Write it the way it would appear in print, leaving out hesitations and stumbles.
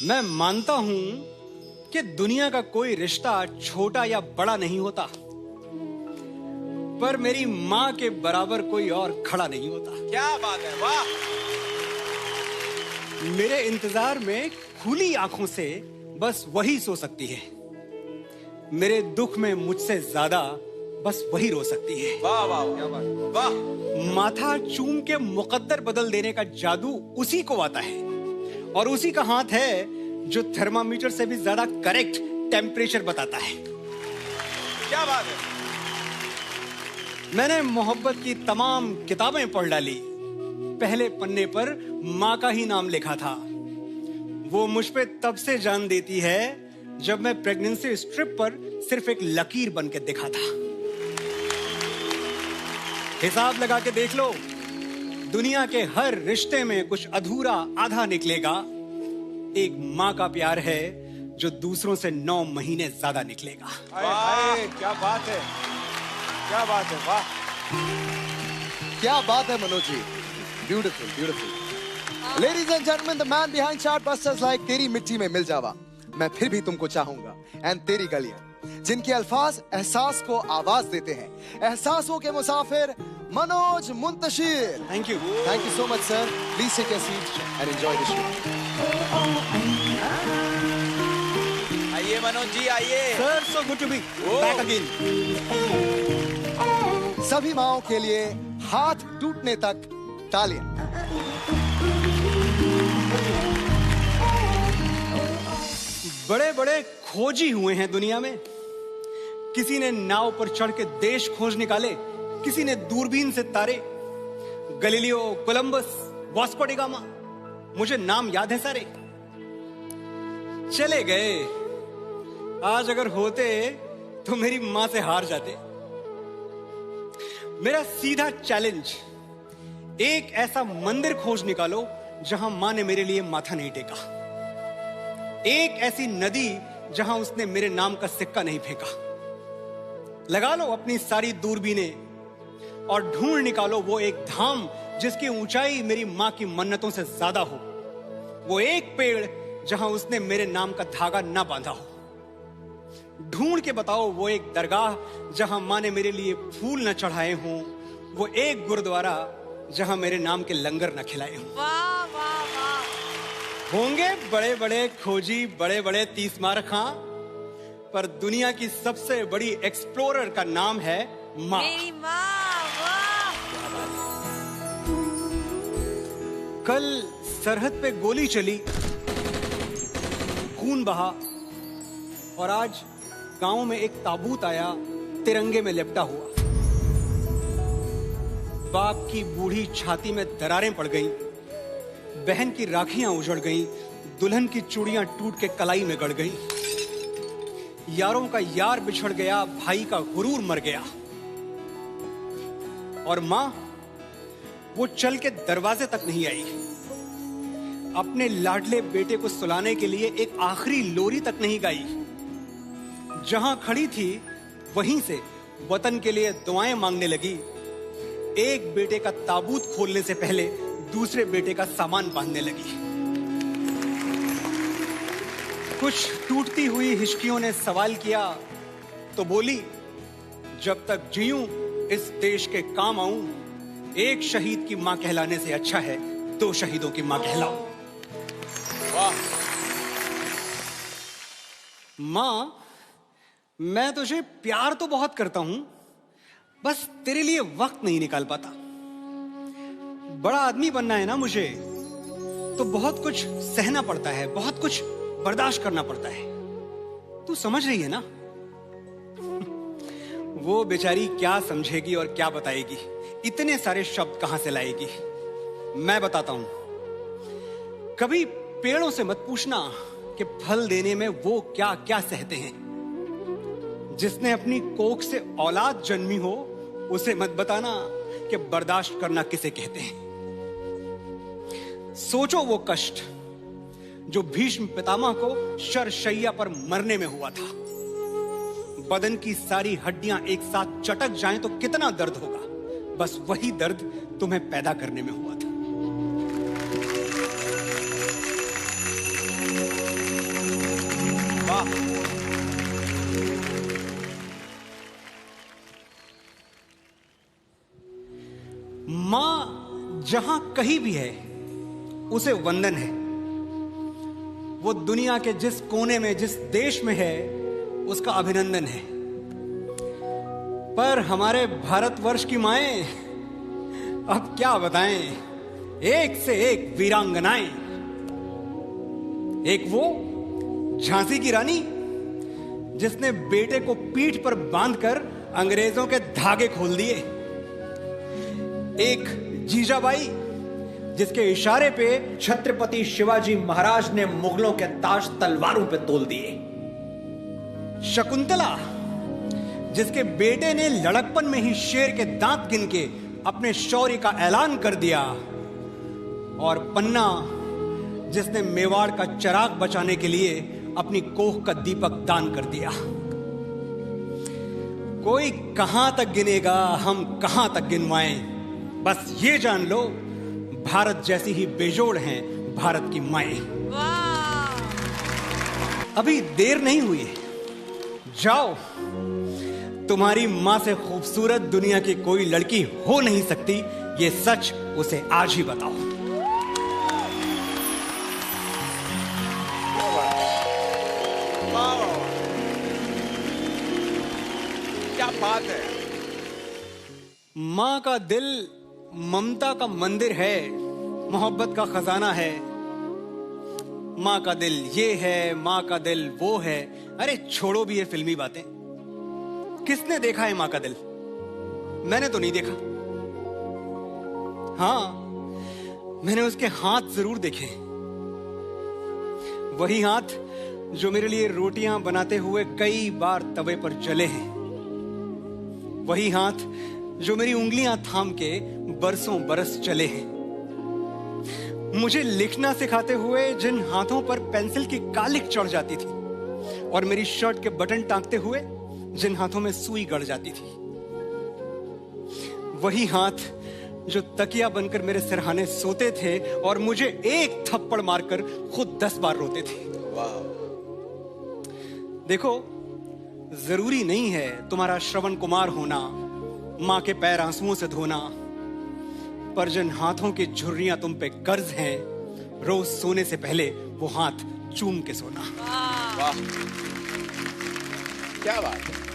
मैं मानता हूं कि दुनिया का कोई रिश्ता छोटा या बड़ा नहीं होता, पर मेरी मां के बराबर कोई और खड़ा नहीं होता। क्या बात है, वाह। मेरे इंतजार में खुली आंखों से बस वही सो सकती है। मेरे दुख में मुझसे ज्यादा बस वही रो सकती है। वाह वाह, क्या बात, वाह। माथा चूम के मुकद्दर बदल देने का जादू उसी को आता है, और उसी का हाथ है जो थर्मामीटर से भी ज्यादा करेक्ट टेम्परेचर बताता है। क्या बात है। मैंने मोहब्बत की तमाम किताबें पढ़ डाली, पहले पन्ने पर माँ का ही नाम लिखा था। वो मुझ पे तब से जान देती है जब मैं प्रेगनेंसी स्ट्रिप पर सिर्फ एक लकीर बन के दिखा था। हिसाब लगा के देख लो, दुनिया के हर रिश्ते में कुछ अधूरा आधा निकलेगा। एक माँ का प्यार है जो दूसरों से 9 महीने ज्यादा निकलेगा। वाह, क्या बात है, क्या बात है, वाह। क्या बात है Manoj ji, beautiful beautiful. Ladies and gentleman, the man behind chartbusters like Teri Mitti में मिल जावा, मैं फिर भी तुमको चाहूंगा, एंड तेरी गलियां, जिनके अल्फाज एहसास को आवाज देते हैं। एहसासों के मुसाफिर Manoj Muntashir. Thank you so much sir. Please take your seat and enjoy the show. आइए मनोज जी, आइए। Sir, so good to be back again. सभी माओं के लिए हाथ टूटने तक तालियां। बड़े बड़े खोजी हुए हैं दुनिया में। किसी ने नाव पर चढ़ के देश खोज निकाले, किसी ने दूरबीन से तारे। Galileo, Columbus, Vasco D gamma, मुझे नाम याद है सारे। चले गए। आज अगर होते तो मेरी मां से हार जाते। मेरा सीधा चैलेंज, एक ऐसा मंदिर खोज निकालो जहां मां ने मेरे लिए माथा नहीं टेका। एक ऐसी नदी जहां उसने मेरे नाम का सिक्का नहीं फेंका। लगा लो अपनी सारी दूरबीनें और ढूंढ निकालो वो एक धाम जिसकी ऊंचाई मेरी मां की मन्नतों से ज्यादा हो। वो एक पेड़ जहां उसने मेरे नाम का धागा ना बांधा हो। ढूंढ के बताओ वो एक दरगाह जहां मां ने मेरे लिए फूल न चढ़ाए हों। वो एक गुरुद्वारा जहां मेरे नाम के लंगर न खिलाए हों। वाह वाह वाह। होंगे बड़े बड़े खोजी, बड़े बड़े तीसमार खां, पर दुनिया की सबसे बड़ी एक्सप्लोरर का नाम है माँ। मेरी माँ, वाह। कल सरहद पे गोली चली, खून बहा, और आज गांव में एक ताबूत आया तिरंगे में लिपटा हुआ। बाप की बूढ़ी छाती में दरारें पड़ गईं, बहन की राखियां उजड़ गईं, दुल्हन की चूड़ियां टूट के कलाई में गड़ गईं। यारों का यार बिछड़ गया, भाई का गुरूर मर गया। और मां, वो चल के दरवाजे तक नहीं आई। अपने लाडले बेटे को सुलाने के लिए एक आखिरी लोरी तक नहीं गाई। जहां खड़ी थी वहीं से वतन के लिए दुआएं मांगने लगी। एक बेटे का ताबूत खोलने से पहले दूसरे बेटे का सामान बांधने लगी। कुछ टूटती हुई हिचकियों ने सवाल किया तो बोली, जब तक जीऊं इस देश के काम आऊं, एक शहीद की मां कहलाने से अच्छा है 2 शहीदों की मां कहलाऊं। वाह। मां, मैं तुझे प्यार तो बहुत करता हूं, बस तेरे लिए वक्त नहीं निकाल पाता। बड़ा आदमी बनना है ना मुझे, तो बहुत कुछ सहना पड़ता है, बहुत कुछ बर्दाश्त करना पड़ता है। तू समझ रही है ना? वो बेचारी क्या समझेगी और क्या बताएगी, इतने सारे शब्द कहां से लाएगी। मैं बताता हूं। कभी पेड़ों से मत पूछना कि फल देने में वो क्या क्या सहते हैं। जिसने अपनी कोख से औलाद जन्मी हो, उसे मत बताना कि बर्दाश्त करना किसे कहते हैं। सोचो वो कष्ट जो भीष्म पितामह को शरशैया पर मरने में हुआ था। बदन की सारी हड्डियां एक साथ चटक जाएं तो कितना दर्द होगा। बस वही दर्द तुम्हें पैदा करने में हुआ था। जहां कहीं भी है उसे वंदन है। वो दुनिया के जिस कोने में, जिस देश में है, उसका अभिनंदन है। पर हमारे भारतवर्ष की माएं, अब क्या बताएं, एक से एक वीरांगनाएं। एक वो झांसी की रानी जिसने बेटे को पीठ पर बांधकर अंग्रेजों के धागे खोल दिए। एक जीजाबाई जिसके इशारे पे छत्रपति शिवाजी महाराज ने मुगलों के ताज तलवारों पे तोल दिए। शकुंतला जिसके बेटे ने लड़कपन में ही शेर के दांत गिन के अपने शौर्य का ऐलान कर दिया। और पन्ना जिसने मेवाड़ का चिराग बचाने के लिए अपनी कोख का दीपक दान कर दिया। कोई कहां तक गिनेगा, हम कहां तक गिनवाएं। बस ये जान लो, भारत जैसी ही बेजोड़ हैं भारत की माएं। वाह। अभी देर नहीं हुई है, जाओ। तुम्हारी मां से खूबसूरत दुनिया की कोई लड़की हो नहीं सकती, ये सच उसे आज ही बताओ। वाह, क्या बात है। मां का दिल ममता का मंदिर है, मोहब्बत का खजाना है। मां का दिल ये है, मां का दिल वो है। अरे छोड़ो भी ये फिल्मी बातें। किसने देखा है मां का दिल? मैंने तो नहीं देखा। हाँ, मैंने उसके हाथ जरूर देखे। वही हाथ जो मेरे लिए रोटियां बनाते हुए कई बार तवे पर जले हैं। वही हाथ जो मेरी उंगलियां थाम के बरसों बरस चले हैं। मुझे लिखना सिखाते हुए जिन हाथों पर पेंसिल की कालिक चढ़ जाती थी, और मेरी शर्ट के बटन टांगते हुए जिन हाथों में सुई गड़ जाती थी। वही हाथ जो तकिया बनकर मेरे सिरहाने सोते थे और मुझे एक थप्पड़ मारकर खुद 10 बार रोते थे। देखो, जरूरी नहीं है तुम्हारा श्रवण कुमार होना, मां के पैर आंसुओं से धोना, पर जिन हाथों की झुर्रियां तुम पे कर्ज हैं, रोज सोने से पहले वो हाथ चूम के सोना। वाह, क्या बात है।